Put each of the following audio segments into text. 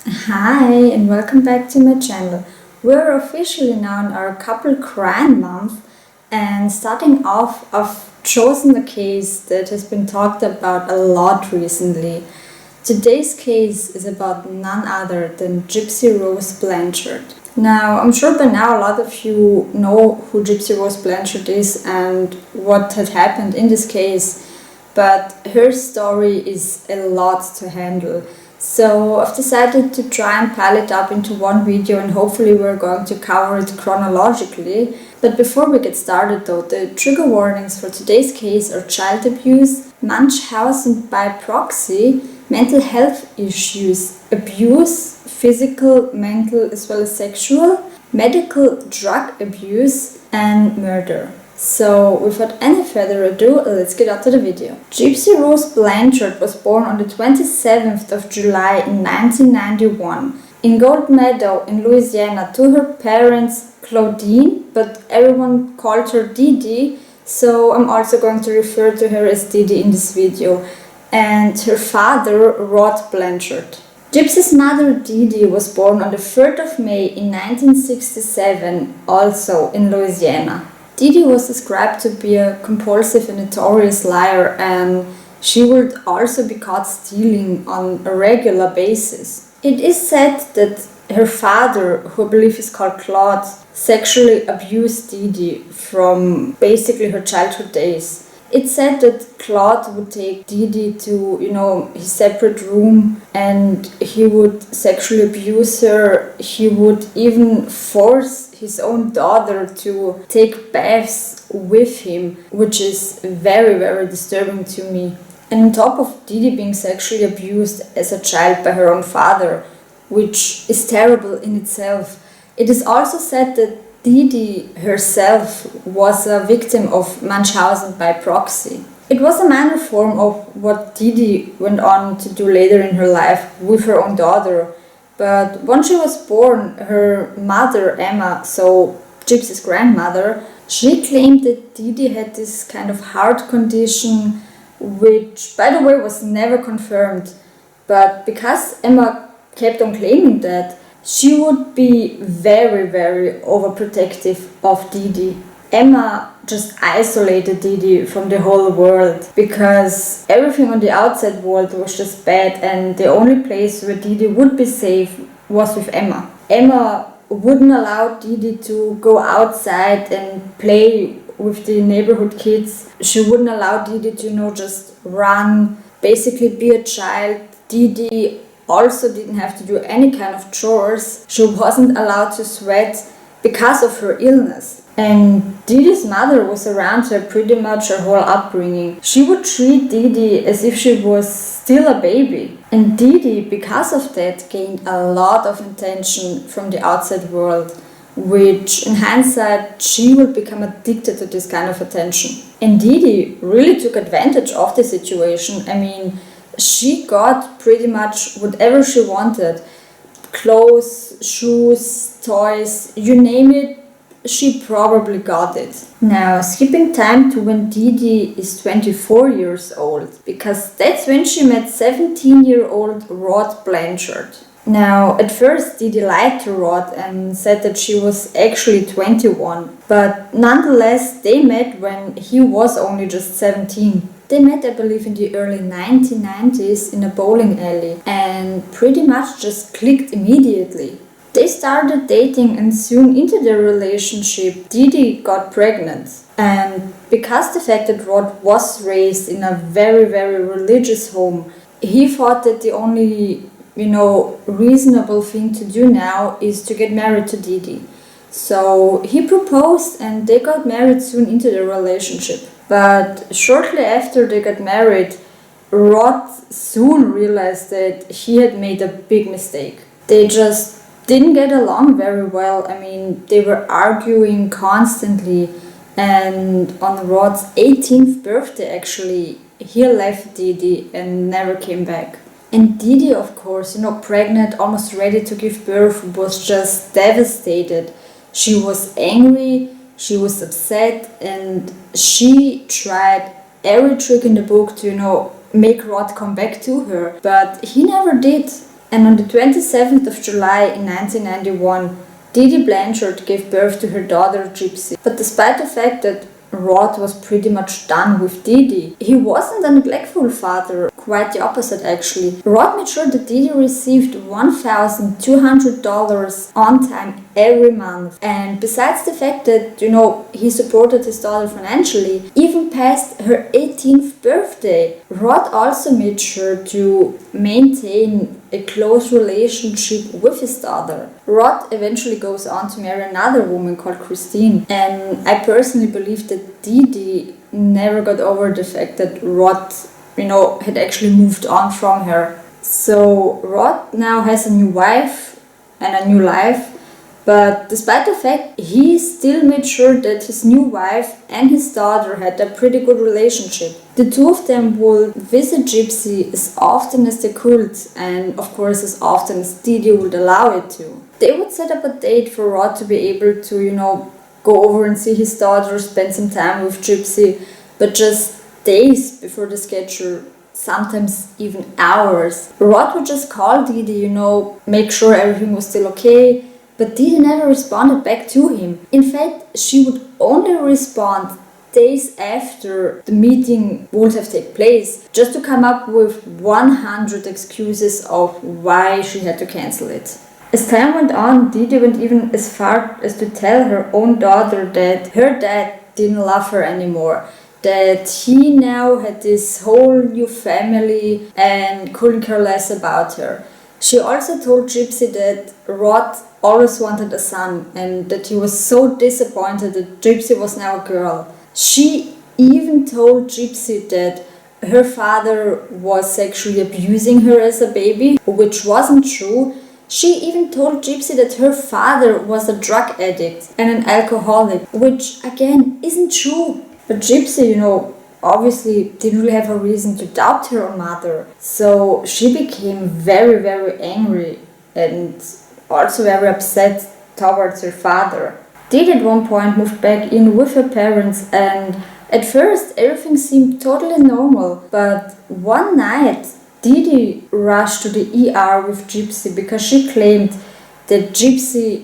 Hi and welcome back to my channel. We're officially now in our couple crime month, and starting off, I've chosen a case that has been talked about a lot recently. Today's case is about none other than Gypsy Rose Blanchard. Now, I'm sure by now a lot of you know who Gypsy Rose Blanchard is and what had happened in this case, but her story is a lot to handle. So I've decided to try and pile it up into one video, and hopefully we're going to cover it chronologically. But before we get started though, the trigger warnings for today's case are child abuse, Munchausen by proxy, mental health issues, abuse, physical, mental as well as sexual, medical drug abuse, and murder. So without any further ado, let's get out to the video. Gypsy Rose Blanchard was born on the 27th of July in 1991 in Gold Meadow in Louisiana to her parents Claudine, but everyone called her Didi, so I'm also going to refer to her as Didi in this video, and her father Rod Blanchard. Gypsy's mother Didi was born on the 3rd of May in 1967, also in Louisiana. Didi was described to be a compulsive and notorious liar, and she would also be caught stealing on a regular basis. It is said that her father, who I believe is called Claude, sexually abused Didi from basically her childhood days. It's said that Claude would take Didi to, his separate room, and he would sexually abuse her. He would even force his own daughter to take baths with him, which is very, very disturbing to me. And on top of Didi being sexually abused as a child by her own father, which is terrible in itself, it is also said that Didi herself was a victim of Munchausen by proxy. It was a minor form of what Didi went on to do later in her life with her own daughter. But once she was born, her mother, Emma, so Gypsy's grandmother, she claimed that Didi had this kind of heart condition, which, by the way, was never confirmed. But because Emma kept on claiming that, she would be very, very overprotective of Didi. Emma just isolated Didi from the whole world because everything on the outside world was just bad, and the only place where Didi would be safe was with Emma. Emma wouldn't allow Didi to go outside and play with the neighborhood kids. She wouldn't allow Didi to, just run, basically be a child. Didi also didn't have to do any kind of chores. She wasn't allowed to sweat because of her illness. And Didi's mother was around her pretty much her whole upbringing. She would treat Didi as if she was still a baby. And Didi, because of that, gained a lot of attention from the outside world, which in hindsight, she would become addicted to this kind of attention. And Didi really took advantage of the situation. I mean, she got pretty much whatever she wanted. Clothes, shoes, toys, you name it, she probably got it. Now, skipping time to when Didi is 24 years old, because that's when she met 17-year-old Rod Blanchard. Now, at first Didi lied to Rod and said that she was actually 21, but nonetheless they met when he was only just 17. They met, I believe, in the early 1990s in a bowling alley and pretty much just clicked immediately. They started dating, and soon into their relationship, Didi got pregnant. And because the fact that Rod was raised in a very, very religious home, he thought that the only, reasonable thing to do now is to get married to Didi. So he proposed, and they got married soon into their relationship. But shortly after they got married, Rod soon realized that he had made a big mistake. They just didn't get along very well. I mean, they were arguing constantly, and on Rod's 18th birthday actually, he left Didi and never came back. And Didi, of course, pregnant, almost ready to give birth, was just devastated. She was angry, she was upset, and she tried every trick in the book to, make Rod come back to her. But he never did. And on the 27th of July in 1991, Didi Blanchard gave birth to her daughter Gypsy. But despite the fact that Rod was pretty much done with Didi, he wasn't a neglectful father, quite the opposite actually. Rod made sure that Didi received $1,200 on time every month. And besides the fact that, he supported his daughter financially, even past her 18th birthday, Rod also made sure to maintain a close relationship with his daughter. Rod eventually goes on to marry another woman called Christine, and I personally believe that Didi never got over the fact that Rod, had actually moved on from her. So Rod now has a new wife and a new life, but despite the fact, he still made sure that his new wife and his daughter had a pretty good relationship. The two of them would visit Gypsy as often as they could, and of course as often as Didi would allow it to. They would set up a date for Rod to be able to, go over and see his daughter, spend some time with Gypsy, but just days before the schedule, sometimes even hours. Rod would just call Didi, make sure everything was still okay, but Didi never responded back to him. In fact, she would only respond days after the meeting would have taken place, just to come up with 100 excuses of why she had to cancel it. As time went on, Didi went even as far as to tell her own daughter that her dad didn't love her anymore, that he now had this whole new family and couldn't care less about her. She also told Gypsy that Rod always wanted a son and that he was so disappointed that Gypsy was now a girl. She even told Gypsy that her father was sexually abusing her as a baby, which wasn't true. She even told Gypsy that her father was a drug addict and an alcoholic, which again isn't true. But Gypsy, obviously didn't really have a reason to doubt her own mother. So she became very, very angry and also very upset towards her father. Didi at one point moved back in with her parents, and at first everything seemed totally normal. But one night, Didi rushed to the ER with Gypsy because she claimed that Gypsy,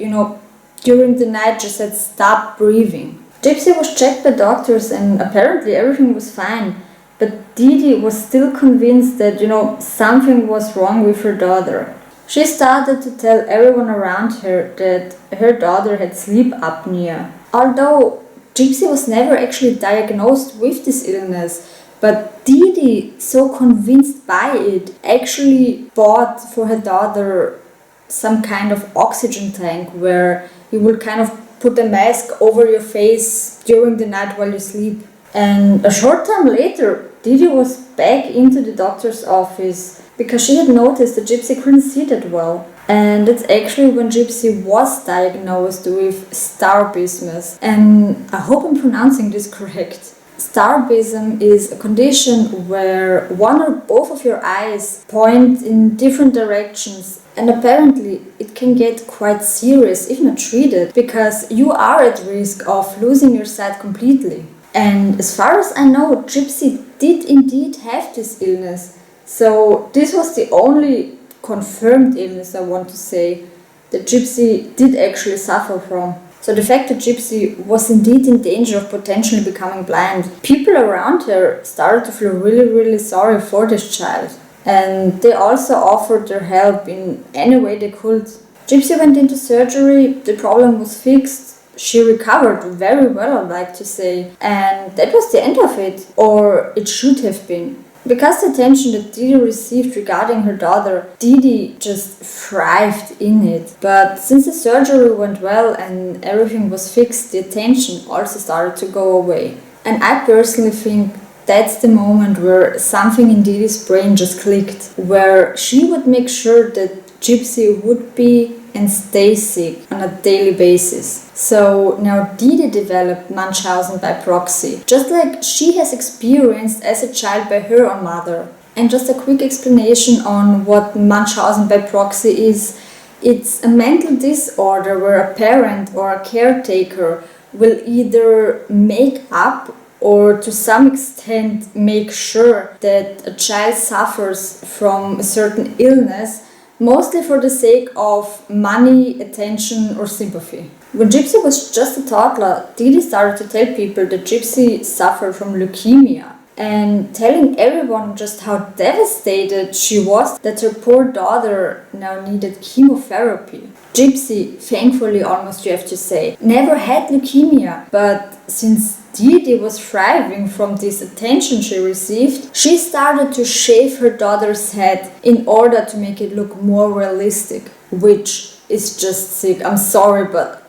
during the night just had stopped breathing. Gypsy was checked by doctors and apparently everything was fine. But Didi was still convinced that, something was wrong with her daughter. She started to tell everyone around her that her daughter had sleep apnea. Although Gypsy was never actually diagnosed with this illness, but Didi, so convinced by it, actually bought for her daughter some kind of oxygen tank where you would kind of put a mask over your face during the night while you sleep. And a short time later, Didi was back into the doctor's office because she had noticed that Gypsy couldn't see that well. And that's actually when Gypsy was diagnosed with strabismus. And I hope I'm pronouncing this correct. Strabism is a condition where one or both of your eyes point in different directions, and apparently it can get quite serious if not treated, because you are at risk of losing your sight completely. And as far as I know, Gypsy did indeed have this illness. So this was the only confirmed illness, I want to say, that Gypsy did actually suffer from. So the fact that Gypsy was indeed in danger of potentially becoming blind, people around her started to feel really, really sorry for this child. And they also offered their help in any way they could. Gypsy went into surgery, the problem was fixed. She recovered very well, I'd like to say. And that was the end of it. Or it should have been. Because the attention that Didi received regarding her daughter, Didi just thrived in it. But since the surgery went well and everything was fixed, the attention also started to go away. And I personally think that's the moment where something in Didi's brain just clicked, where she would make sure that Gypsy would be and stay sick on a daily basis. So now Didi developed Munchausen by proxy, just like she has experienced as a child by her own mother. And just a quick explanation on what Munchausen by proxy is. It's a mental disorder where a parent or a caretaker will either make up or to some extent make sure that a child suffers from a certain illness, mostly for the sake of money, attention, or sympathy. When Gypsy was just a toddler, Didi started to tell people that Gypsy suffered from leukemia, and telling everyone just how devastated she was that her poor daughter now needed chemotherapy. Gypsy, thankfully almost you have to say, never had leukemia, but since Didi was thriving from this attention she received, she started to shave her daughter's head in order to make it look more realistic, which is just sick. I'm sorry, but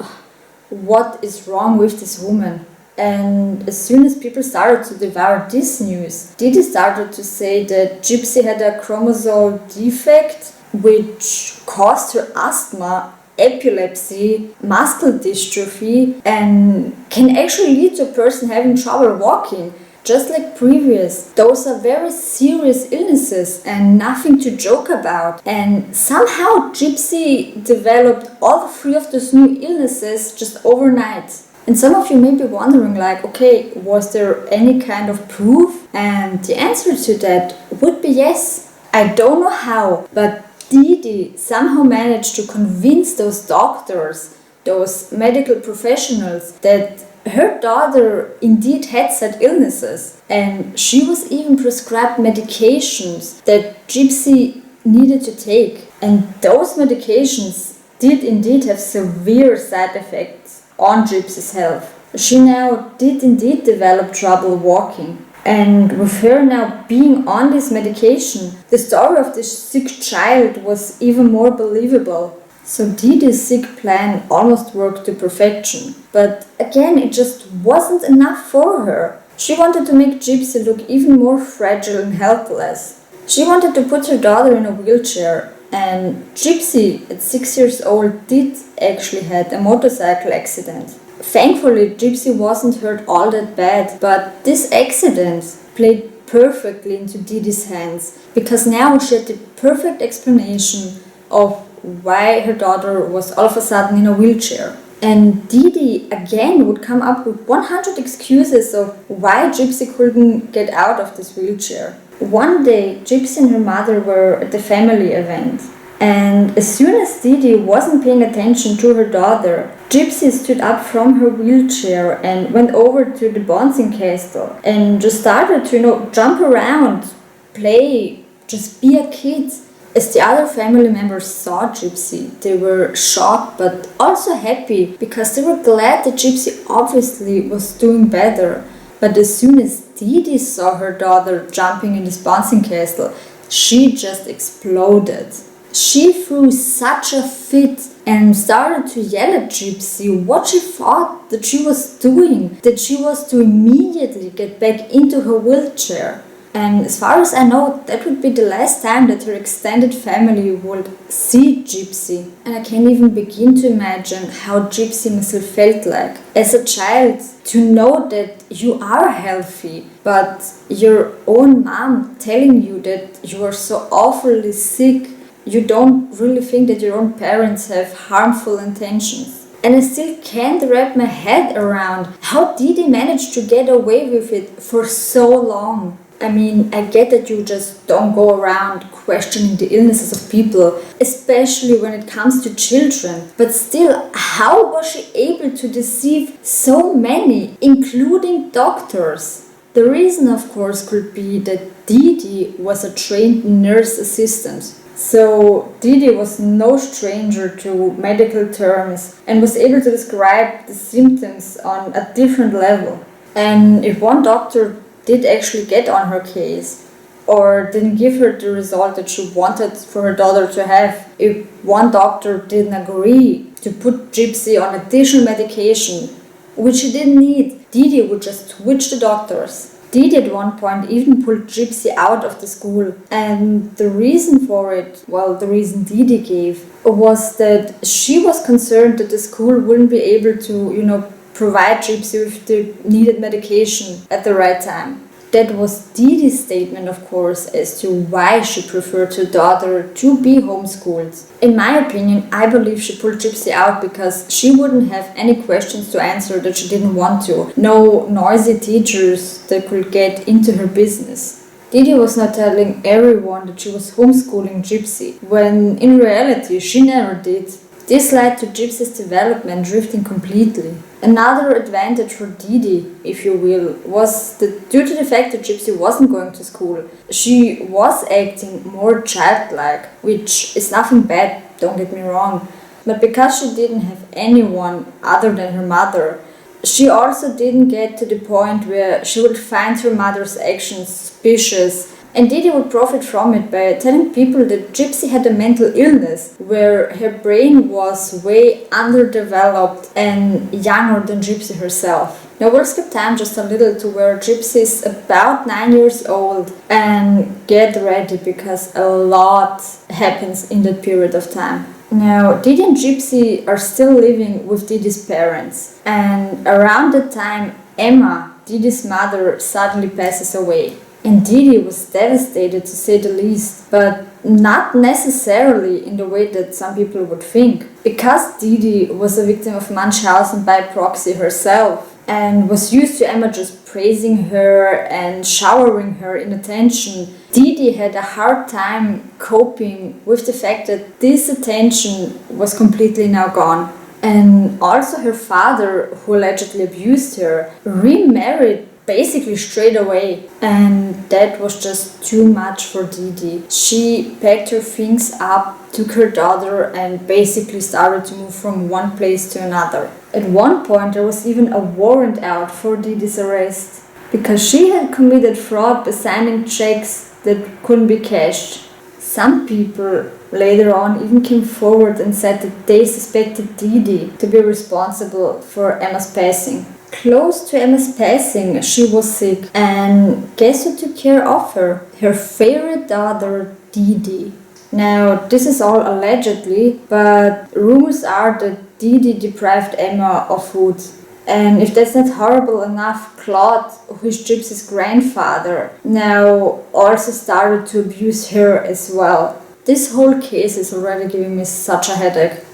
what is wrong with this woman? And as soon as people started to devour this news, Didi started to say that Gypsy had a chromosome defect which caused her asthma, epilepsy, muscle dystrophy, and can actually lead to a person having trouble walking. Just like previous, those are very serious illnesses and nothing to joke about. And somehow Gypsy developed all three of those new illnesses just overnight. And some of you may be wondering like, okay, was there any kind of proof? And the answer to that would be yes. I don't know how, but Didi somehow managed to convince those doctors, those medical professionals, that her daughter indeed had said illnesses. And she was even prescribed medications that Gypsy needed to take. And those medications did indeed have severe side effects on Gypsy's health. She now did indeed develop trouble walking. And with her now being on this medication, the story of this sick child was even more believable. So Didi's sick plan almost worked to perfection. But again, it just wasn't enough for her. She wanted to make Gypsy look even more fragile and helpless. She wanted to put her daughter in a wheelchair. And Gypsy, at 6 years old, did actually had a motorcycle accident. Thankfully, Gypsy wasn't hurt all that bad, but this accident played perfectly into Didi's hands, because now she had the perfect explanation of why her daughter was all of a sudden in a wheelchair. And Didi again would come up with 100 excuses of why Gypsy couldn't get out of this wheelchair. One day, Gypsy and her mother were at the family event, and as soon as Didi wasn't paying attention to her daughter, Gypsy stood up from her wheelchair and went over to the bouncing castle and just started to, jump around, play, just be a kid. As the other family members saw Gypsy, they were shocked but also happy because they were glad that Gypsy obviously was doing better. But as soon as Didi saw her daughter jumping in this bouncing castle, she just exploded. She threw such a fit and started to yell at Gypsy what she thought that she was doing, that she was to immediately get back into her wheelchair. And as far as I know, that would be the last time that her extended family would see Gypsy. And I can't even begin to imagine how Gypsy must have felt like, as a child, to know that you are healthy, but your own mom telling you that you are so awfully sick, you don't really think that your own parents have harmful intentions. And I still can't wrap my head around how Didi managed to get away with it for so long. I mean, I get that you just don't go around questioning the illnesses of people, especially when it comes to children. But still, how was she able to deceive so many, including doctors? The reason, of course, could be that Didi was a trained nurse assistant. So Didi was no stranger to medical terms and was able to describe the symptoms on a different level. And if one doctor did actually get on her case or didn't give her the result that she wanted for her daughter to have, if one doctor didn't agree to put Gypsy on additional medication, which she didn't need, Didi would just switch the doctors. Didi at one point even pulled Gypsy out of the school, and the reason for it, the reason Didi gave, was that she was concerned that the school wouldn't be able to, provide Gypsy with the needed medication at the right time. That was Didi's statement, of course, as to why she preferred her daughter to be homeschooled. In my opinion, I believe she pulled Gypsy out because she wouldn't have any questions to answer that she didn't want to. No noisy teachers that could get into her business. Didi was not telling everyone that she was homeschooling Gypsy, when in reality she never did. This led to Gypsy's development drifting completely. Another advantage for Didi, if you will, was that due to the fact that Gypsy wasn't going to school, she was acting more childlike, which is nothing bad, don't get me wrong. But because she didn't have anyone other than her mother, she also didn't get to the point where she would find her mother's actions suspicious, and Didi would profit from it by telling people that Gypsy had a mental illness where her brain was way underdeveloped and younger than Gypsy herself. Now we'll skip time just a little to where Gypsy is about 9 years old, and get ready because a lot happens in that period of time. Now, Didi and Gypsy are still living with Didi's parents, and around that time, Emma, Didi's mother, suddenly passes away. And Didi was devastated to say the least, but not necessarily in the way that some people would think. Because Didi was a victim of Munchausen by proxy herself, and was used to Emma just praising her and showering her in attention, Didi had a hard time coping with the fact that this attention was completely now gone. And also her father, who allegedly abused her, remarried basically straight away, and that was just too much for Didi. She packed her things up, took her daughter, and basically started to move from one place to another. At one point there was even a warrant out for Didi's arrest because she had committed fraud by signing checks that couldn't be cashed. Some people later on even came forward and said that they suspected Didi to be responsible for Emma's passing. Close to Emma's passing, she was sick, and guess who took care of her? Her favorite daughter, Didi. Now, this is all allegedly, but rumors are that Didi deprived Emma of food. And if that's not horrible enough, Claude, who is Gypsy's grandfather, now also started to abuse her as well. This whole case is already giving me such a headache.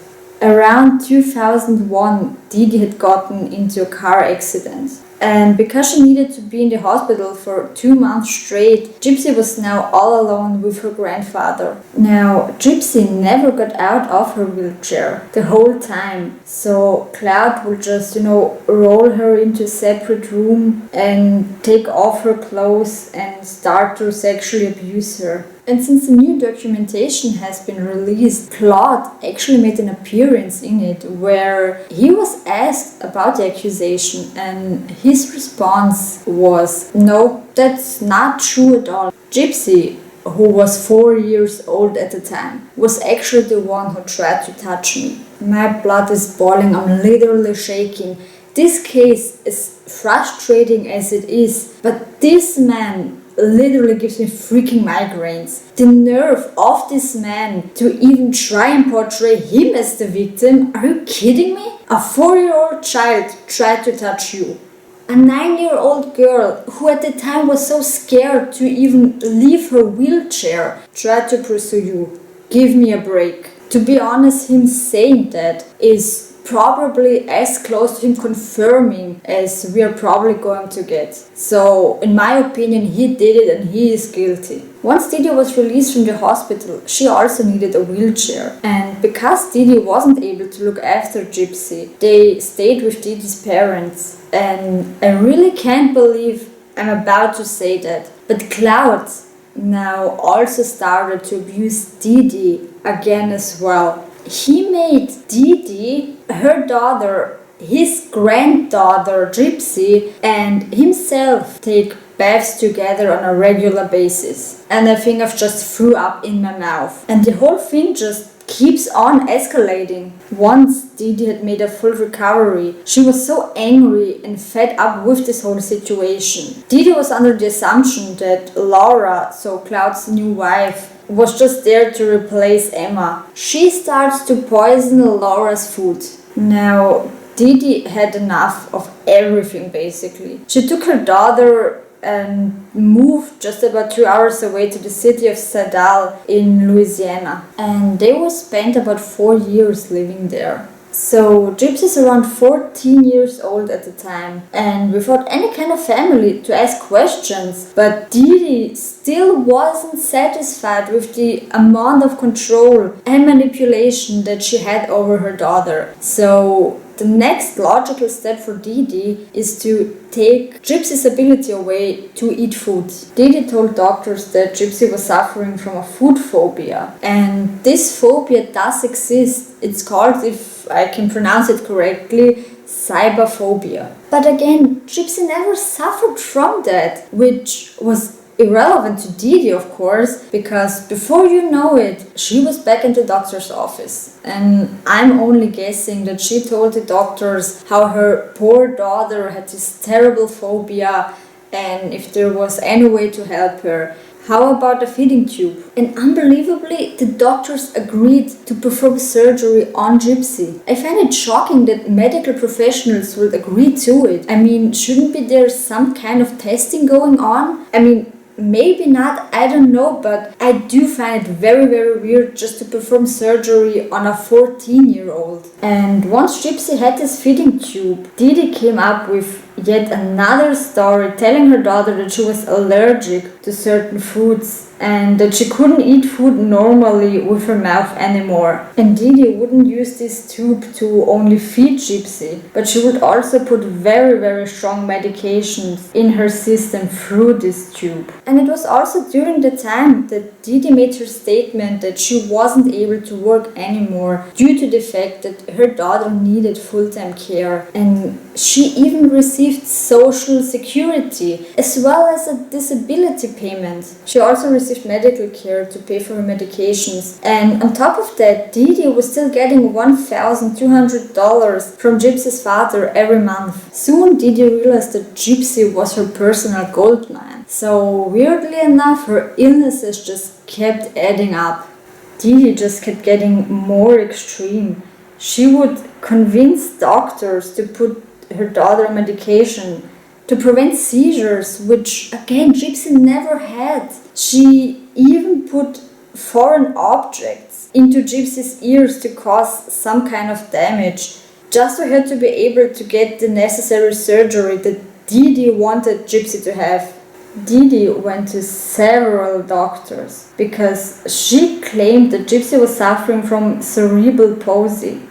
Around 2001, Didi had gotten into a car accident. And because she needed to be in the hospital for 2 months straight, Gypsy was now all alone with her grandfather. Now, Gypsy never got out of her wheelchair the whole time. So Claude would just, roll her into a separate room and take off her clothes and start to sexually abuse her. And since the new documentation has been released, Claude actually made an appearance in it where he was asked about the accusation, and his response was, "No, that's not true at all. Gypsy, who was 4 years old at the time, was actually the one who tried to touch me." My blood is boiling, I'm literally shaking. This case, as frustrating as it is, but this man literally gives me freaking migraines. The nerve of this man to even try and portray him as the victim. Are you kidding me? A 4-year-old child tried to touch you. A 9-year-old girl who at the time was so scared to even leave her wheelchair tried to pursue you. Give me a break. To be honest, him saying that is probably as close to him confirming as we are probably going to get. So, in my opinion, he did it and he is guilty. Once Didi was released from the hospital, she also needed a wheelchair. And because Didi wasn't able to look after Gypsy, they stayed with Didi's parents. And I really can't believe I'm about to say that. But Cloud now also started to abuse Didi again as well. He made Didi, her daughter, his granddaughter Gypsy, and himself take baths together on a regular basis. And I think I've just threw up in my mouth. And the whole thing just keeps on escalating. Once Didi had made a full recovery, she was so angry and fed up with this whole situation. Didi was under the assumption that Laura, so Cloud's new wife, was just there to replace Emma. She starts to poison Laura's food. Now, Didi had enough of everything basically. She took her daughter and moved just about 2 hours away to the city of Sadal in Louisiana. And they will spend about 4 years living there. So Gypsy's around 14 years old at the time and without any kind of family to ask questions. But Didi still wasn't satisfied with the amount of control and manipulation that she had over her daughter. So the next logical step for Didi is to take Gypsy's ability away to eat food. Didi told doctors that Gypsy was suffering from a food phobia, and this phobia does exist. It's called, if I can pronounce it correctly, cyberphobia. But again, Gypsy never suffered from that, which was irrelevant to Didi, of course, because before you know it, she was back in the doctor's office. And I'm only guessing that she told the doctors how her poor daughter had this terrible phobia and if there was any way to help her. How about the feeding tube? And unbelievably, the doctors agreed to perform surgery on Gypsy. I find it shocking that medical professionals would agree to it. I mean, shouldn't be there some kind of testing going on? I mean, maybe not, I don't know, but I do find it very, very weird just to perform surgery on a 14-year-old. And once Gypsy had this feeding tube, Didi came up with yet another story telling her daughter that she was allergic to certain foods and that she couldn't eat food normally with her mouth anymore. And Didi wouldn't use this tube to only feed Gypsy, but she would also put very, very strong medications in her system through this tube. And it was also during the time that Didi made her statement that she wasn't able to work anymore due to the fact that her daughter needed full-time care. And she even received social security as well as a disability payment. She also received medical care to pay for her medications. And on top of that, Didi was still getting $1,200 from Gypsy's father every month. Soon Didi realized that Gypsy was her personal gold mine. So weirdly enough, her illnesses just kept adding up. Didi just kept getting more extreme. She would convince doctors to put her daughter on medication to prevent seizures, which again Gypsy never had. She even put foreign objects into Gypsy's ears to cause some kind of damage, just for her to be able to get the necessary surgery that Didi wanted Gypsy to have. Didi went to several doctors because she claimed that Gypsy was suffering from cerebral palsy.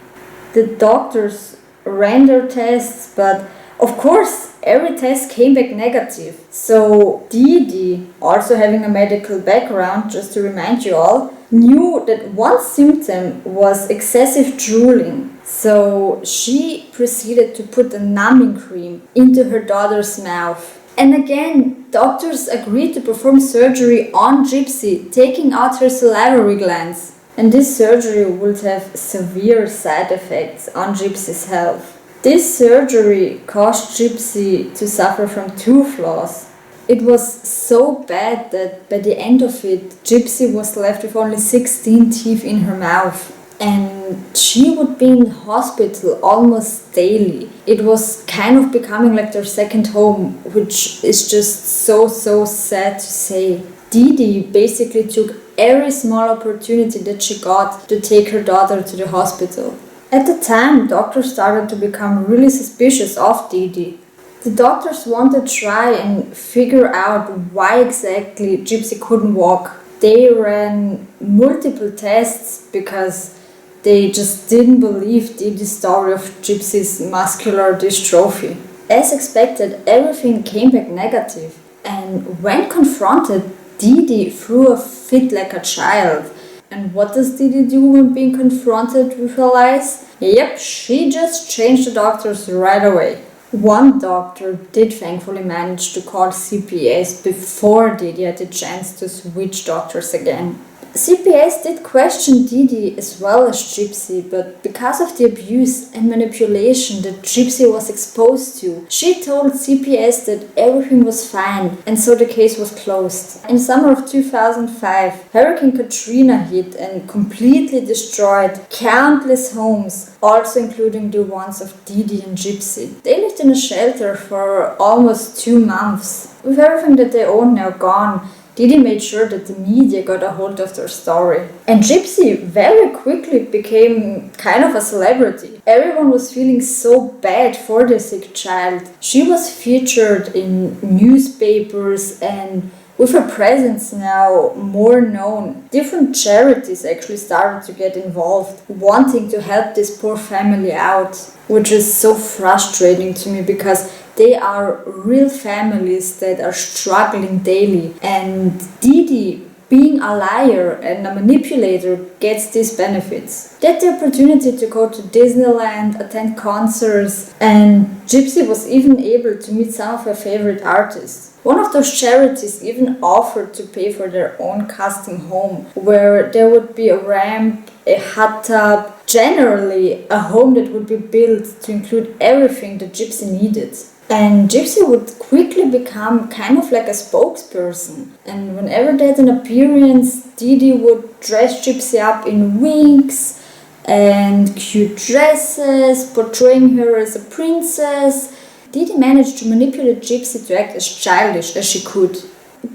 The doctors ran their tests, but of course every test came back negative. So Didi, also having a medical background, just to remind you all, knew that one symptom was excessive drooling. So she proceeded to put a numbing cream into her daughter's mouth. And again, doctors agreed to perform surgery on Gypsy, taking out her salivary glands. And this surgery would have severe side effects on Gypsy's health. This surgery caused Gypsy to suffer from tooth loss. It was so bad that by the end of it, Gypsy was left with only 16 teeth in her mouth. And she would be in hospital almost daily. It was kind of becoming like their second home, which is just so sad to say. Didi basically took every small opportunity that she got to take her daughter to the hospital. At the time, doctors started to become really suspicious of Didi. The doctors wanted to try and figure out why exactly Gypsy couldn't walk. They ran multiple tests because they just didn't believe Didi's story of Gypsy's muscular dystrophy. As expected, everything came back negative. And when confronted, Didi threw a fit like a child. And what does Didi do when being confronted with her lies? Yep, she just changed the doctors right away. One doctor did thankfully manage to call CPS before Didi had the chance to switch doctors again. CPS did question Didi as well as Gypsy, but because of the abuse and manipulation that Gypsy was exposed to, she told CPS that everything was fine, and so the case was closed. In summer of 2005, Hurricane Katrina hit and completely destroyed countless homes, also including the ones of Didi and Gypsy. They lived in a shelter for almost 2 months. With everything that they owned now gone, Didi made sure that the media got a hold of their story. And Gypsy very quickly became kind of a celebrity. Everyone was feeling so bad for the sick child. She was featured in newspapers, and with her presence now more known, different charities actually started to get involved, wanting to help this poor family out, which is so frustrating to me because they are real families that are struggling daily, and Didi, being a liar and a manipulator, gets these benefits. They had the opportunity to go to Disneyland, attend concerts, and Gypsy was even able to meet some of her favorite artists. One of those charities even offered to pay for their own custom home, where there would be a ramp, a hot tub, generally a home that would be built to include everything that Gypsy needed. And Gypsy would quickly become kind of like a spokesperson. And whenever they had an appearance, Didi would dress Gypsy up in wigs and cute dresses, portraying her as a princess. Didi managed to manipulate Gypsy to act as childish as she could.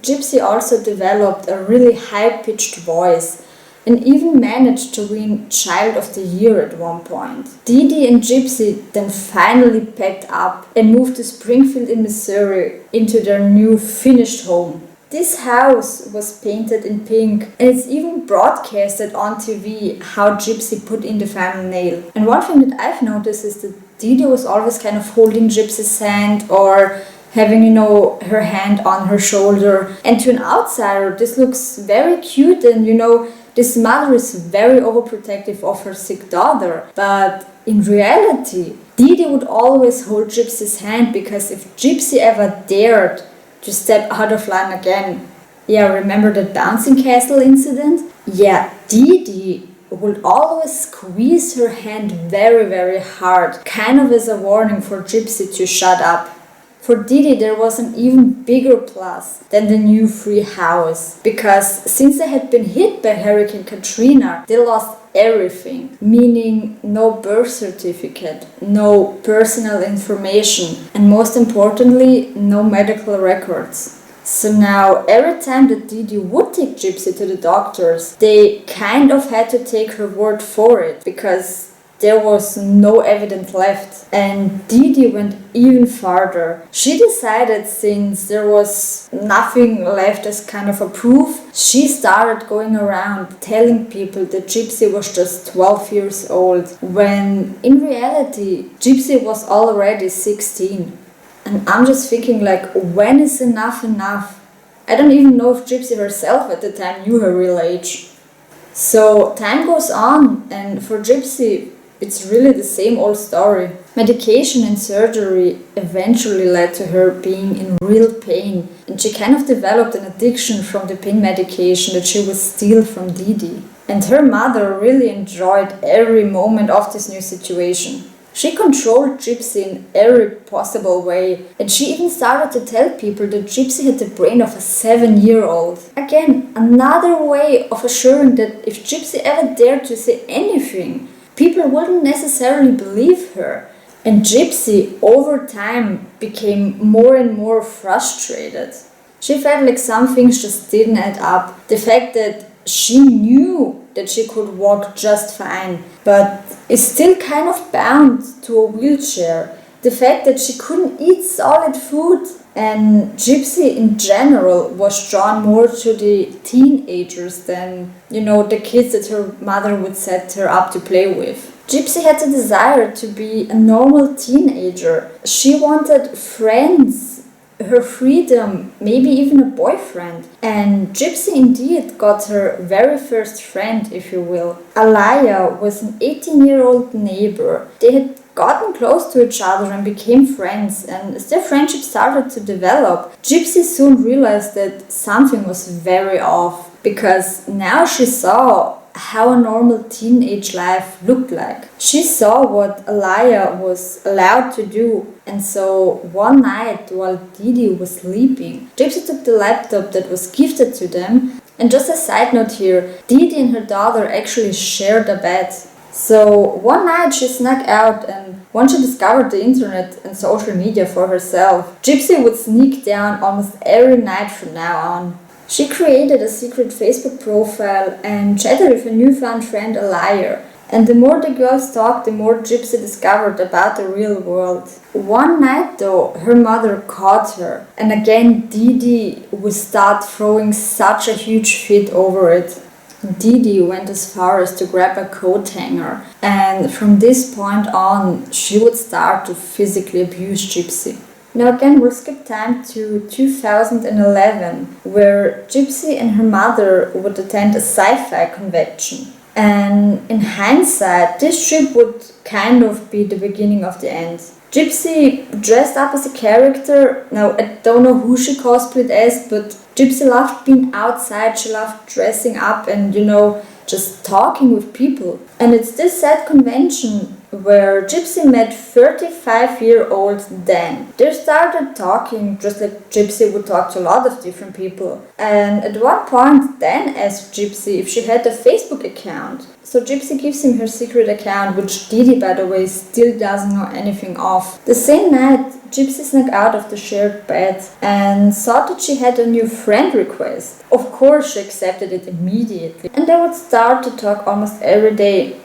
Gypsy also developed a really high-pitched voice and even managed to win Child of the Year at one point. Didi and Gypsy then finally packed up and moved to Springfield in Missouri into their new finished home. This house was painted in pink, and it's even broadcasted on TV how Gypsy put in the final nail. And one thing that I've noticed is that Didi was always kind of holding Gypsy's hand or having, her hand on her shoulder. And to an outsider, this looks very cute, and, this mother is very overprotective of her sick daughter. But in reality, Didi would always hold Gypsy's hand, because if Gypsy ever dared to step out of line again, remember that bouncing castle incident? Didi would always squeeze her hand very, very hard, kind of as a warning for Gypsy to shut up. For Didi, there was an even bigger plus than the new free house, because since they had been hit by Hurricane Katrina, they lost everything, meaning no birth certificate, no personal information, and most importantly, no medical records. So now, every time that Didi would take Gypsy to the doctors, they kind of had to take her word for it, because there was no evidence left. And Didi went even farther. She decided, since there was nothing left as kind of a proof, she started going around telling people that Gypsy was just 12 years old, when in reality Gypsy was already 16. And I'm just thinking, when is enough enough? I don't even know if Gypsy herself at the time knew her real age. So time goes on, and for Gypsy, it's really the same old story. Medication and surgery eventually led to her being in real pain, and she kind of developed an addiction from the pain medication that she would steal from Didi. And her mother really enjoyed every moment of this new situation. She controlled Gypsy in every possible way, and she even started to tell people that Gypsy had the brain of a 7-year-old. Again, another way of assuring that if Gypsy ever dared to say anything, people wouldn't necessarily believe her. And Gypsy, over time, became more and more frustrated. She felt like some things just didn't add up. The fact that she knew that she could walk just fine, but is still kind of bound to a wheelchair. The fact that she couldn't eat solid food. And Gypsy in general was drawn more to the teenagers than, the kids that her mother would set her up to play with. Gypsy had the desire to be a normal teenager. She wanted friends, her freedom, maybe even a boyfriend. And Gypsy indeed got her very first friend, if you will. Alaya was an 18-year-old neighbor. They had gotten close to each other and became friends, and as their friendship started to develop, Gypsy soon realized that something was very off, because now she saw how a normal teenage life looked like. She saw what Alaya was allowed to do, and so one night while Didi was sleeping, Gypsy took the laptop that was gifted to them. And just a side note here, Didi and her daughter actually shared a bed. So one night she snuck out, and once she discovered the internet and social media for herself, Gypsy would sneak down almost every night from now on. She created a secret Facebook profile and chatted with a newfound friend, a liar. And the more the girls talked, the more Gypsy discovered about the real world. One night though, her mother caught her, and again Didi would start throwing such a huge fit over it. Didi went as far as to grab a coat hanger, and from this point on, she would start to physically abuse Gypsy. Now again, we'll skip time to 2011, where Gypsy and her mother would attend a sci-fi convention. And in hindsight, this trip would kind of be the beginning of the end. Gypsy dressed up as a character. Now, I don't know who she cosplayed as, but Gypsy loved being outside. She loved dressing up and, just talking with people. And it's this sad convention where Gypsy met 35-year-old Dan. They started talking just like Gypsy would talk to a lot of different people. And at one point, Dan asked Gypsy if she had a Facebook account. So Gypsy gives him her secret account, which Didi, by the way, still doesn't know anything of. The same night, Gypsy snuck out of the shared bed and saw that she had a new friend request. Of course, she accepted it immediately. And they would start to talk almost every day,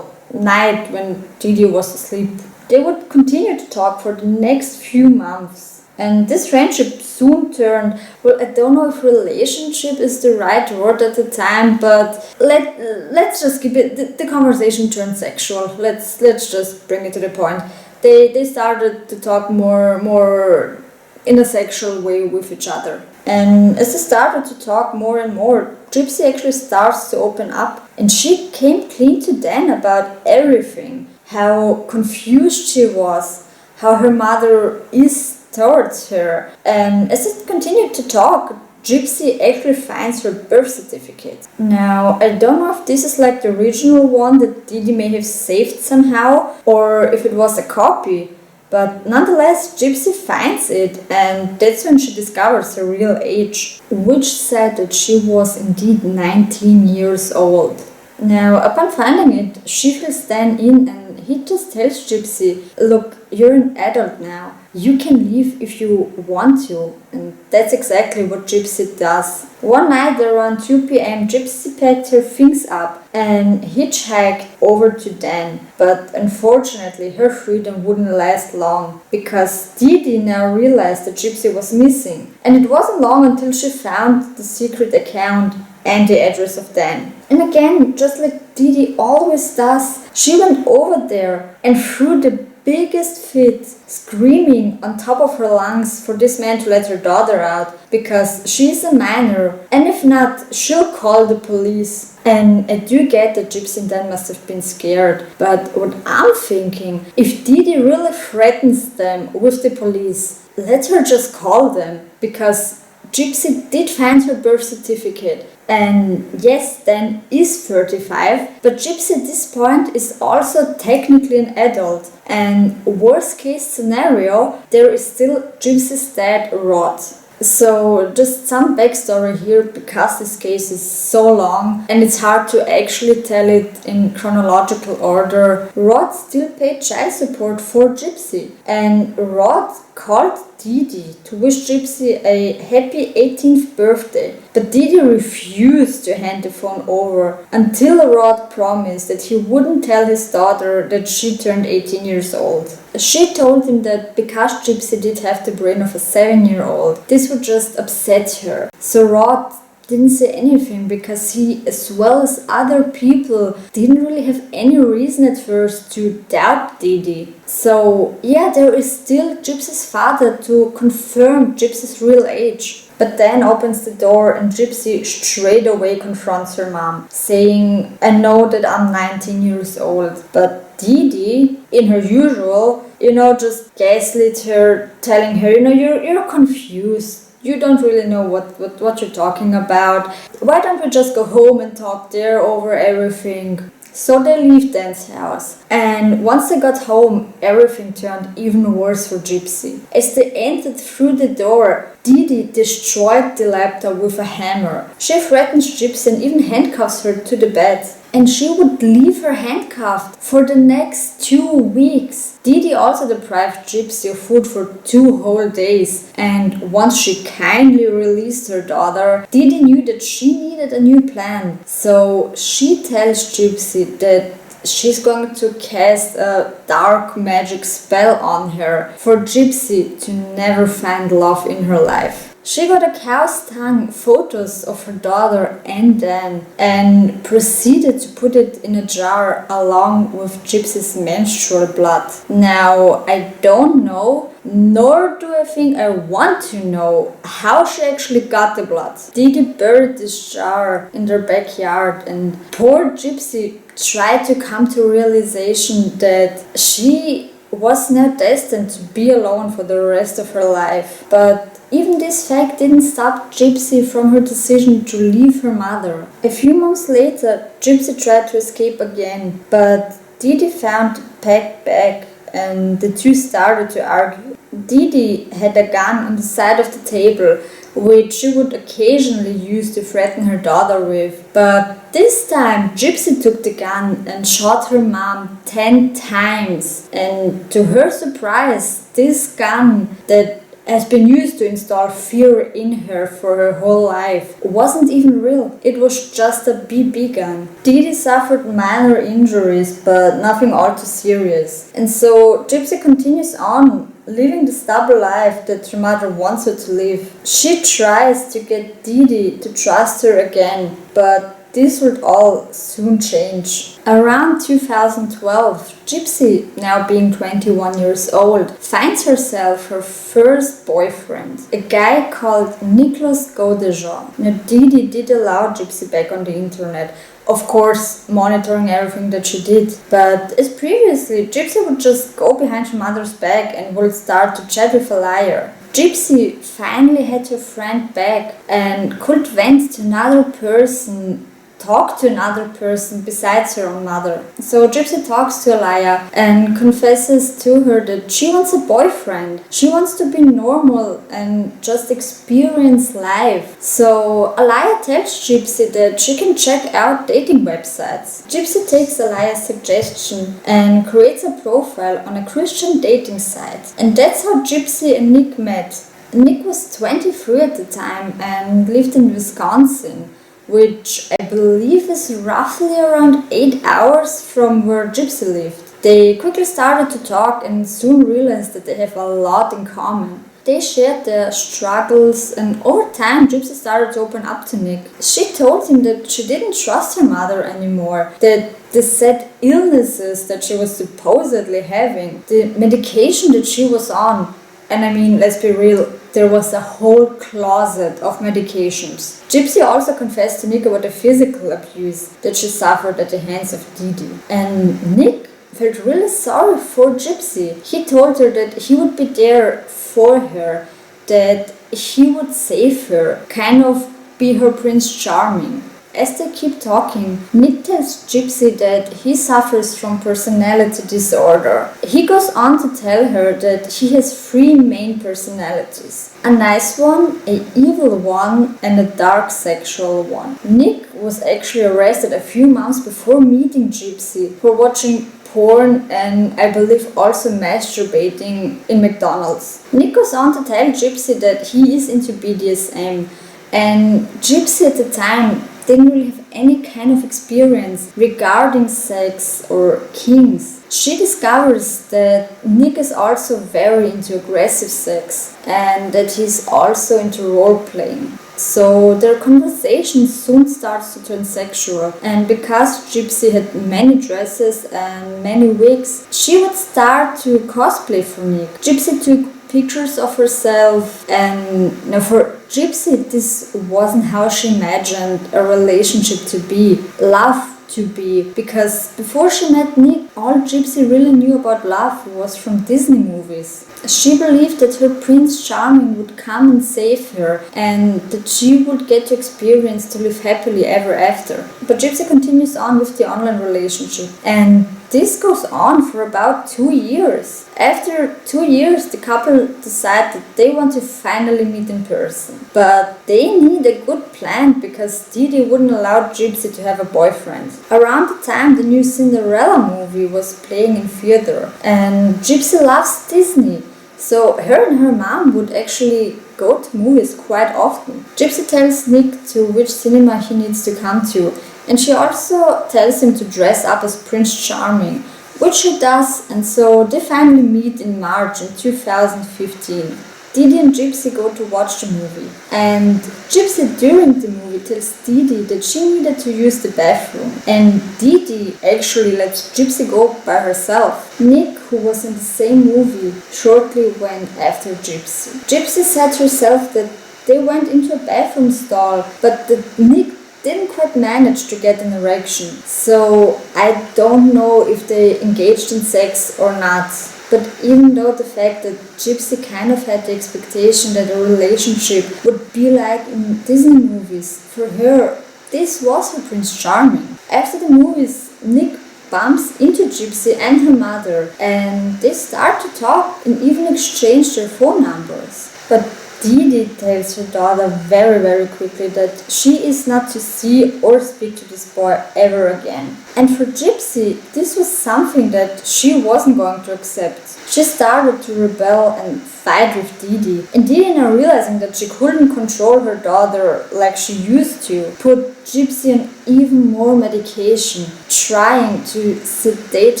night when Didi was asleep. They would continue to talk for the next few months. And this friendship soon turned, I don't know if relationship is the right word at the time, but let's just keep it, the conversation turned sexual. Let's just bring it to the point. They started to talk more in a sexual way with each other. And as they started to talk more and more, Gypsy actually starts to open up, and she came clean to Dan about everything. How confused she was, how her mother is towards her. And as it continued to talk, Gypsy actually finds her birth certificate. Now, I don't know if this is like the original one that Didi may have saved somehow, or if it was a copy. But nonetheless, Gypsy finds it, and that's when she discovers her real age, which said that she was indeed 19 years old. Now, upon finding it, she fills Dan in, and he just tells Gypsy, look, you're an adult now. You can leave if you want to. And that's exactly what Gypsy does. One night around 2 p.m, Gypsy packed her things up and hitchhiked over to Dan. But unfortunately, her freedom wouldn't last long, because Didi now realized that Gypsy was missing. And it wasn't long until she found the secret account and the address of Dan. And again, just like Didi always does, she went over there and threw the biggest fit, screaming on top of her lungs for this man to let her daughter out, because she's a minor, and if not, she'll call the police. And I do get that Gypsy and Dan must have been scared, but what I'm thinking, if Didi really threatens them with the police, let her just call them, because Gypsy did find her birth certificate. And yes, Dan is 35, but Gypsy at this point is also technically an adult. And worst case scenario, there is still Gypsy's dad, Rod. So just some backstory here, because this case is so long and it's hard to actually tell it in chronological order. Rod still paid child support for Gypsy, and Rod called Didi to wish Gypsy a happy 18th birthday. But Didi refused to hand the phone over until Rod promised that he wouldn't tell his daughter that she turned 18 years old. She told him that because Gypsy did have the brain of a 7-year-old, this would just upset her. So Rod didn't say anything, because he, as well as other people, didn't really have any reason at first to doubt Didi. So yeah, there is still Gypsy's father to confirm Gypsy's real age. But Dan opens the door and Gypsy straight away confronts her mom, saying, I know that I'm 19 years old. But Didi, in her usual, just gaslit her, telling her, you're confused. You don't really know what you're talking about. Why don't we just go home and talk there over everything? So they leave Dan's house. And once they got home, everything turned even worse for Gypsy. As they entered through the door, Didi destroyed the laptop with a hammer. She threatens Gypsy and even handcuffs her to the bed. and she would leave her handcuffed for the next 2 weeks. Didi also deprived Gypsy of food for 2 whole days, and once she kindly released her daughter, Didi knew that she needed a new plan. So she tells Gypsy that she's going to cast a dark magic spell on her for Gypsy to never find love in her life. She got a cow's tongue, photos of her daughter and Dan, and proceeded to put it in a jar along with Gypsy's menstrual blood. Now, I don't know, nor do I think I want to know how she actually got the blood. Didi buried this jar in their backyard, and poor Gypsy tried to come to realization that she was now destined to be alone for the rest of her life. But even this fact didn't stop Gypsy from her decision to leave her mother. A few months later, Gypsy tried to escape again, but Didi found the packed bag and the two started to argue. Didi had a gun on the side of the table, which she would occasionally use to threaten her daughter with. But this time, Gypsy took the gun and shot her mom 10 times. And to her surprise, this gun that has been used to install fear in her for her whole life wasn't even real. It was just a BB gun. Didi suffered minor injuries, but nothing all too serious. And so Gypsy continues on living the double life that her mother wants her to live. She tries to get Didi to trust her again, but this would all soon change. Around 2012, Gypsy, now being 21 years old, finds herself her first boyfriend, a guy called Nicolas Gaudejean. Now, Didi did allow Gypsy back on the internet, of course monitoring everything that she did. But as previously, Gypsy would just go behind her mother's back and would start to chat with a liar. Gypsy finally had her friend back and could vent to another person, talk to another person besides her own mother. So Gypsy talks to Alaya and confesses to her that she wants a boyfriend. She wants to be normal and just experience life. So Alaya tells Gypsy that she can check out dating websites. Gypsy takes Alaya's suggestion and creates a profile on a Christian dating site. And that's how Gypsy and Nick met. Nick was 23 at the time and lived in Wisconsin, which I believe is roughly around 8 hours from where Gypsy lived. They quickly started to talk and soon realized that they have a lot in common. They shared their struggles, and over time Gypsy started to open up to Nick. She told him that she didn't trust her mother anymore, that the sad illnesses that she was supposedly having, the medication that she was on, and I mean, let's be real, there was a whole closet of medications. Gypsy also confessed to Nick about the physical abuse that she suffered at the hands of Didi. And Nick felt really sorry for Gypsy. He told her that he would be there for her, that he would save her, kind of be her Prince Charming. As they keep talking, Nick tells Gypsy that he suffers from personality disorder. He goes on to tell her that he has 3 main personalities. A nice one, an evil one, and a dark sexual one. Nick was actually arrested a few months before meeting Gypsy for watching porn and I believe also masturbating in McDonald's. Nick goes on to tell Gypsy that he is into BDSM, and Gypsy at the time didn't really have any kind of experience regarding sex or kinks. She discovers that Nick is also very into aggressive sex and that he's also into role-playing. So their conversation soon starts to turn sexual, and because Gypsy had many dresses and many wigs, she would start to cosplay for Nick. Gypsy took pictures of herself, and for Gypsy this wasn't how she imagined a relationship to be, love to be, because before she met Nick, all Gypsy really knew about love was from Disney movies. She believed that her Prince Charming would come and save her and that she would get to experience to live happily ever after. But Gypsy continues on with the online relationship, and this goes on for about 2 years. After 2 years, the couple decide that they want to finally meet in person. But they need a good plan because Didi wouldn't allow Gypsy to have a boyfriend. Around the time the new Cinderella movie was playing in theater, and Gypsy loves Disney. So her and her mom would actually go to movies quite often. Gypsy tells Nick to which cinema he needs to come to, and she also tells him to dress up as Prince Charming, which he does, and so they finally meet in March in 2015. Didi and Gypsy go to watch the movie, and Gypsy during the movie tells Didi that she needed to use the bathroom, and Didi actually lets Gypsy go by herself. Nick, who was in the same movie, shortly went after Gypsy. Gypsy said herself that they went into a bathroom stall, but that Nick didn't quite manage to get an erection, so I don't know if they engaged in sex or not. But even though the fact that Gypsy kind of had the expectation that a relationship would be like in Disney movies, for her, this was her Prince Charming. After the movies, Nick bumps into Gypsy and her mother, and they start to talk and even exchange their phone numbers. But Didi tells her daughter very quickly that she is not to see or speak to this boy ever again. And for Gypsy, this was something that she wasn't going to accept. She started to rebel and fight with Didi. And Didi, now realizing that she couldn't control her daughter like she used to, put Gypsy on even more medication, trying to sedate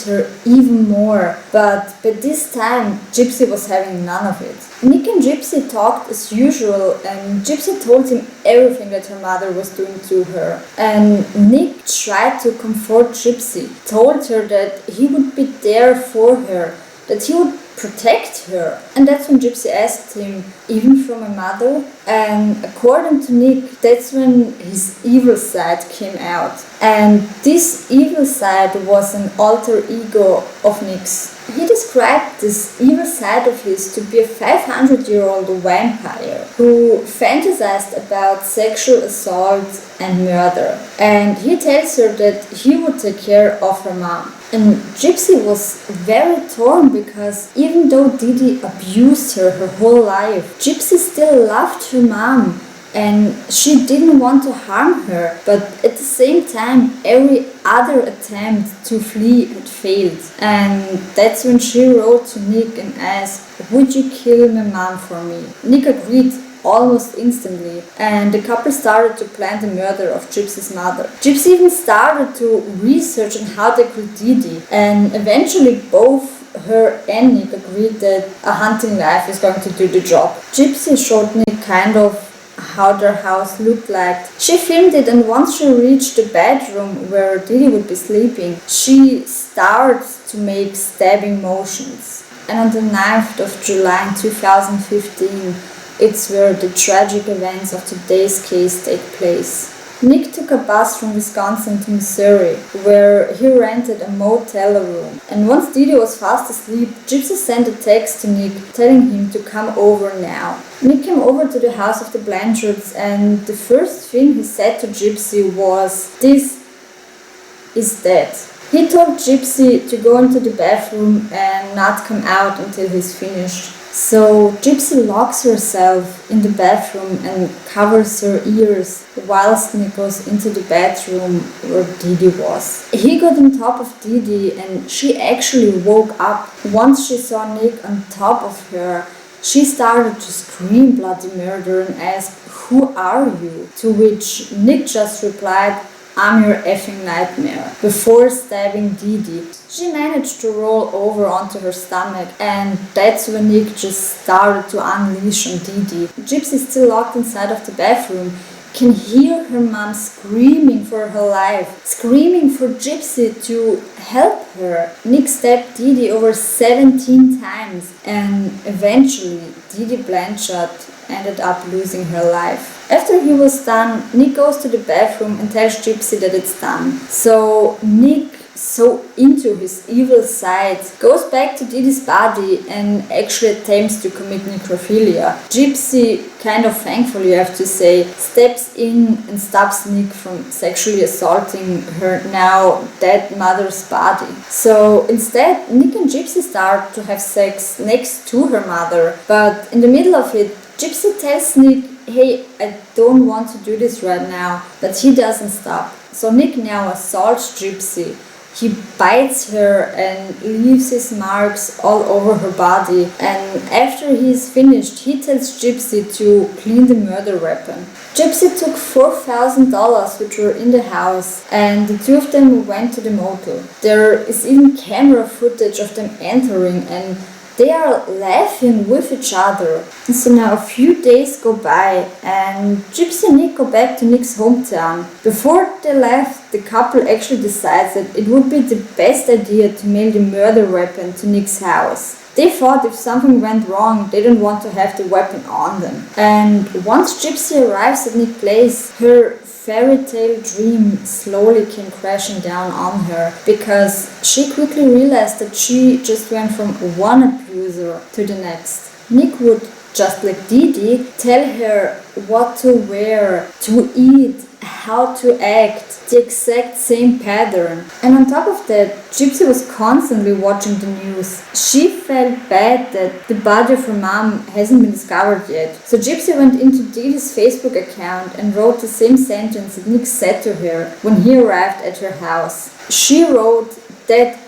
her even more. But by this time, Gypsy was having none of it. Nick and Gypsy talked as usual, and Gypsy told him everything that her mother was doing to her. And Nick tried to comfort Gypsy, told her that he would be there for her, that he would protect her. And that's when Gypsy asked him, even from a mother? And according to Nick, that's when his evil side came out. And this evil side was an alter ego of Nick's. He described this evil side of his to be a 500-year-old vampire who fantasized about sexual assault and murder. And he tells her that he would take care of her mom. And Gypsy was very torn because even though Didi abused her whole life, Gypsy still loved her mom and she didn't want to harm her, but at the same time every other attempt to flee had failed. And that's when she wrote to Nick and asked, "Would you kill my mom for me?" Nick agreed almost instantly, and the couple started to plan the murder of Gypsy's mother. Gypsy even started to research on how they killed Didi, and eventually both her and Nick agreed that a hunting knife is going to do the job. Gypsy showed Nick kind of how their house looked like. She filmed it, and once she reached the bedroom where Didi would be sleeping, she starts to make stabbing motions. And on the 9th of July in 2015, it's where the tragic events of today's case take place. Nick took a bus from Wisconsin to Missouri, where he rented a motel room. And once Didi was fast asleep, Gypsy sent a text to Nick telling him to come over now. Nick came over to the house of the Blanchards, and the first thing he said to Gypsy was, "This is dead." He told Gypsy to go into the bathroom and not come out until he's finished. So Gypsy locks herself in the bathroom and covers her ears whilst Nick goes into the bedroom where Didi was. He got on top of Didi and she actually woke up. Once she saw Nick on top of her, she started to scream bloody murder and ask, "Who are you?" To which Nick just replied, "I'm your effing nightmare," before stabbing Didi. She managed to roll over onto her stomach, and that's when Nick just started to unleash on Didi. Gypsy, still locked inside of the bathroom, can hear her mom screaming for her life, screaming for Gypsy to help her. Nick stabbed Didi over 17 times, and eventually Didi Blanchard ended up losing her life. After he was done, Nick goes to the bathroom and tells Gypsy that it's done. So Nick so into his evil side, goes back to Didi's body and actually attempts to commit necrophilia. Gypsy, kind of thankfully you have to say, steps in and stops Nick from sexually assaulting her now dead mother's body. So instead, Nick and Gypsy start to have sex next to her mother, but in the middle of it, Gypsy tells Nick, hey, I don't want to do this right now, but he doesn't stop. So Nick now assaults Gypsy. He bites her and leaves his marks all over her body, and after he's finished, he tells Gypsy to clean the murder weapon. Gypsy took $4,000 which were in the house, and the two of them went to the motel. There is even camera footage of them entering, and they are laughing with each other. And so now a few days go by and Gypsy and Nick go back to Nick's hometown. Before they left, the couple actually decides that it would be the best idea to mail the murder weapon to Nick's house. They thought if something went wrong, they didn't want to have the weapon on them. And once Gypsy arrives at Nick's place, her fairy tale dream slowly came crashing down on her, because she quickly realized that she just went from one abuser to the next. Nick would, just like Didi, tell her what to wear, to eat, how to act, the exact same pattern. And on top of that, Gypsy was constantly watching the news. She felt bad that the body of her mom hasn't been discovered yet. So Gypsy went into Didi's Facebook account and wrote the same sentence that Nick said to her when he arrived at her house. She wrote, "That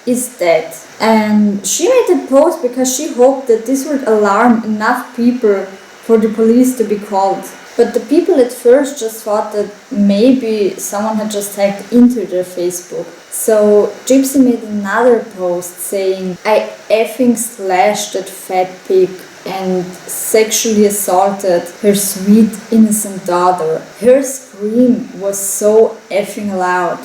is dead." And she made the post because she hoped that this would alarm enough people for the police to be called. But the people at first just thought that maybe someone had just hacked into their Facebook. So Gypsy made another post saying, "I effing slashed that fat pig and sexually assaulted her sweet innocent daughter. Her scream was so effing loud.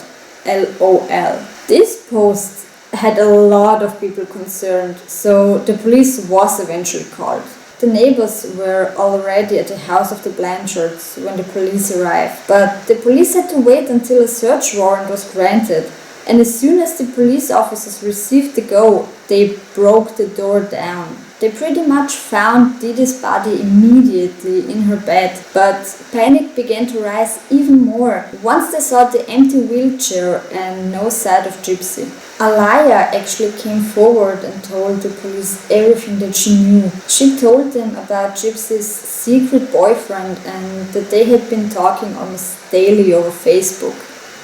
LOL." This post had a lot of people concerned, so the police was eventually called. The neighbors were already at the house of the Blanchards when the police arrived, but the police had to wait until a search warrant was granted, and as soon as the police officers received the go, they broke the door down. They pretty much found Didi's body immediately in her bed, but panic began to rise even more once they saw the empty wheelchair and no sight of Gypsy. Alaya actually came forward and told the police everything that she knew. She told them about Gypsy's secret boyfriend and that they had been talking almost daily over Facebook.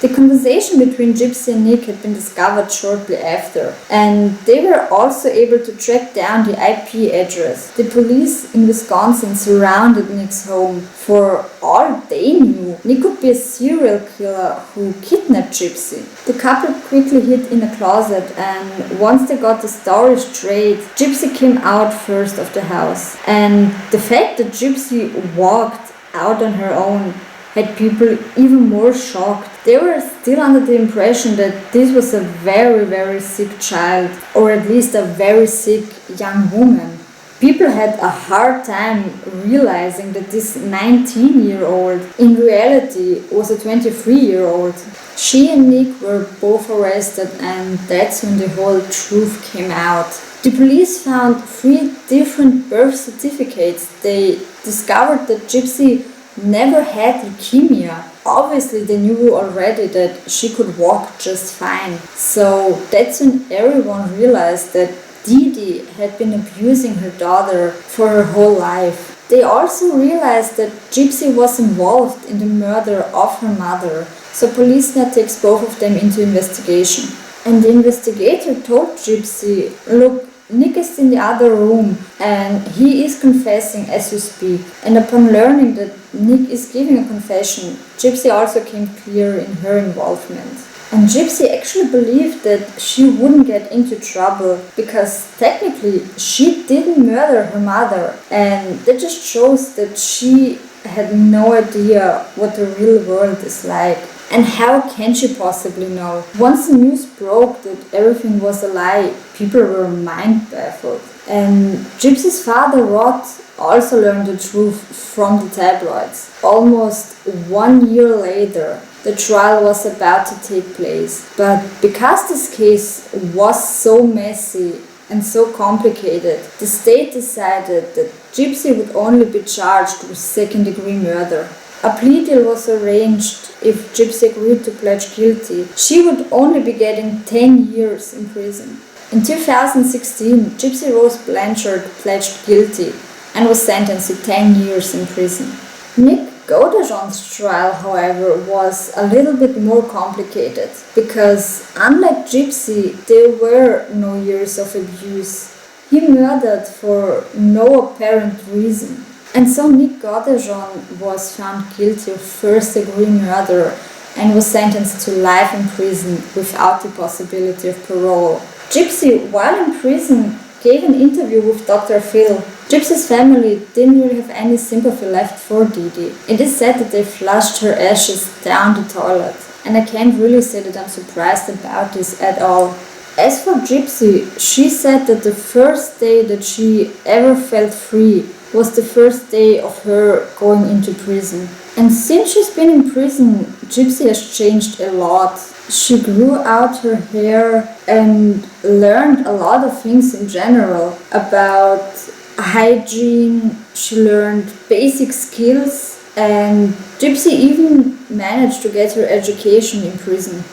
The conversation between Gypsy and Nick had been discovered shortly after, and they were also able to track down the IP address. The police in Wisconsin surrounded Nick's home. For all they knew, Nick could be a serial killer who kidnapped Gypsy. The couple quickly hid in a closet, and once they got the story straight, Gypsy came out first of the house. And the fact that Gypsy walked out on her own had people even more shocked. They were still under the impression that this was a very, very sick child, or at least a very sick young woman. People had a hard time realizing that this 19-year-old in reality was a 23-year-old. She and Nick were both arrested, and that's when the whole truth came out. The police found 3 different birth certificates. They discovered that Gypsy never had leukemia. Obviously they knew already that she could walk just fine. So that's when everyone realized that Didi had been abusing her daughter for her whole life. They also realized that Gypsy was involved in the murder of her mother. So police now takes both of them into investigation. And the investigator told Gypsy, "Look, Nick is in the other room and he is confessing as we speak." And upon learning that Nick is giving a confession, Gypsy also came clear in her involvement. And Gypsy actually believed that she wouldn't get into trouble because technically she didn't murder her mother, and that just shows that she had no idea what the real world is like. And how can she possibly know? Once the news broke that everything was a lie, people were mind baffled. And Gypsy's father, Rod, also learned the truth from the tabloids. Almost 1 year later, the trial was about to take place. But because this case was so messy and so complicated, the state decided that Gypsy would only be charged with second-degree murder. A plea deal was arranged. If Gypsy agreed to pledge guilty, she would only be getting 10 years in prison. In 2016, Gypsy Rose Blanchard pledged guilty and was sentenced to 10 years in prison. Nick Godejohn's trial, however, was a little bit more complicated because, unlike Gypsy, there were no years of abuse. He murdered for no apparent reason. And so Nick Godejohn was found guilty of first-degree murder and was sentenced to life in prison without the possibility of parole. Gypsy, while in prison, gave an interview with Dr. Phil. Gypsy's family didn't really have any sympathy left for Dee Dee. It is said that they flushed her ashes down the toilet, and I can't really say that I'm surprised about this at all. As for Gypsy, she said that the first day that she ever felt free was the first day of her going into prison. And since she's been in prison, Gypsy has changed a lot. She grew out her hair and learned a lot of things in general about hygiene. She learned basic skills, and Gypsy even managed to get her education in prison.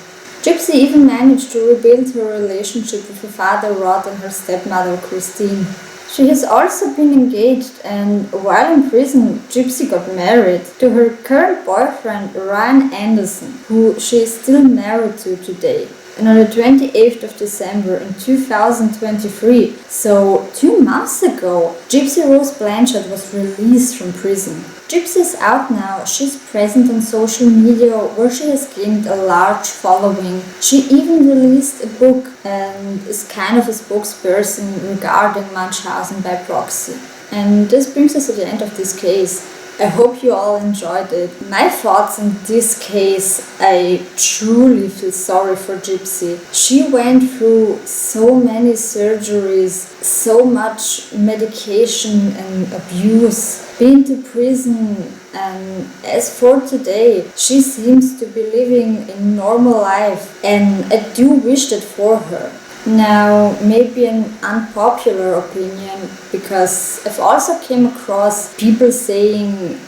Gypsy even managed to rebuild her relationship with her father Rod and her stepmother Christine. She has also been engaged, and while in prison, Gypsy got married to her current boyfriend Ryan Anderson, who she is still married to today. And on the 28th of December in 2023, so 2 months ago, Gypsy Rose Blanchard was released from prison. Gypsy is out now. She's present on social media where she has gained a large following. She even released a book and is kind of a spokesperson regarding Munchausen by proxy. And this brings us to the end of this case. I hope you all enjoyed it. My thoughts in this case, I truly feel sorry for Gypsy. She went through so many surgeries, so much medication and abuse, been to prison, and as for today, she seems to be living a normal life, and I do wish that for her. Now, maybe an unpopular opinion, because I've also came across people saying,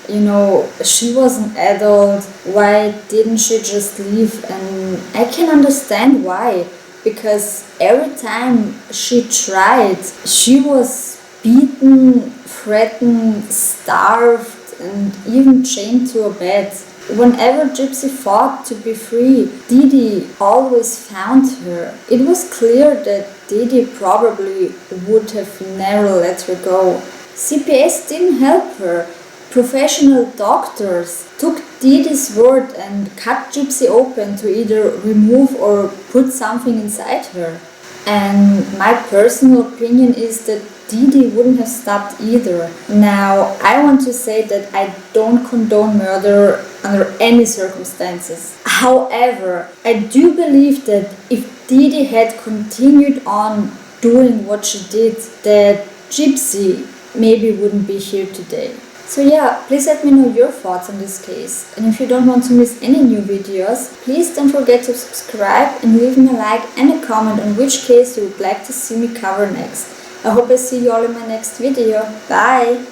she was an adult, why didn't she just leave? And I can understand why, because every time she tried, she was beaten, threatened, starved, and even chained to a bed. Whenever Gypsy fought to be free, Dee Dee always found her. It was clear that Dee Dee probably would have never let her go. CPS didn't help her. Professional doctors took Dee Dee's word and cut Gypsy open to either remove or put something inside her. And my personal opinion is that Dee Dee wouldn't have stopped either. Now, I want to say that I don't condone murder under any circumstances. However, I do believe that if Dee Dee had continued on doing what she did, that Gypsy maybe wouldn't be here today. So yeah, please let me know your thoughts on this case. And if you don't want to miss any new videos, please don't forget to subscribe and leave me a like and a comment on which case you would like to see me cover next. I hope I see you all in my next video. Bye!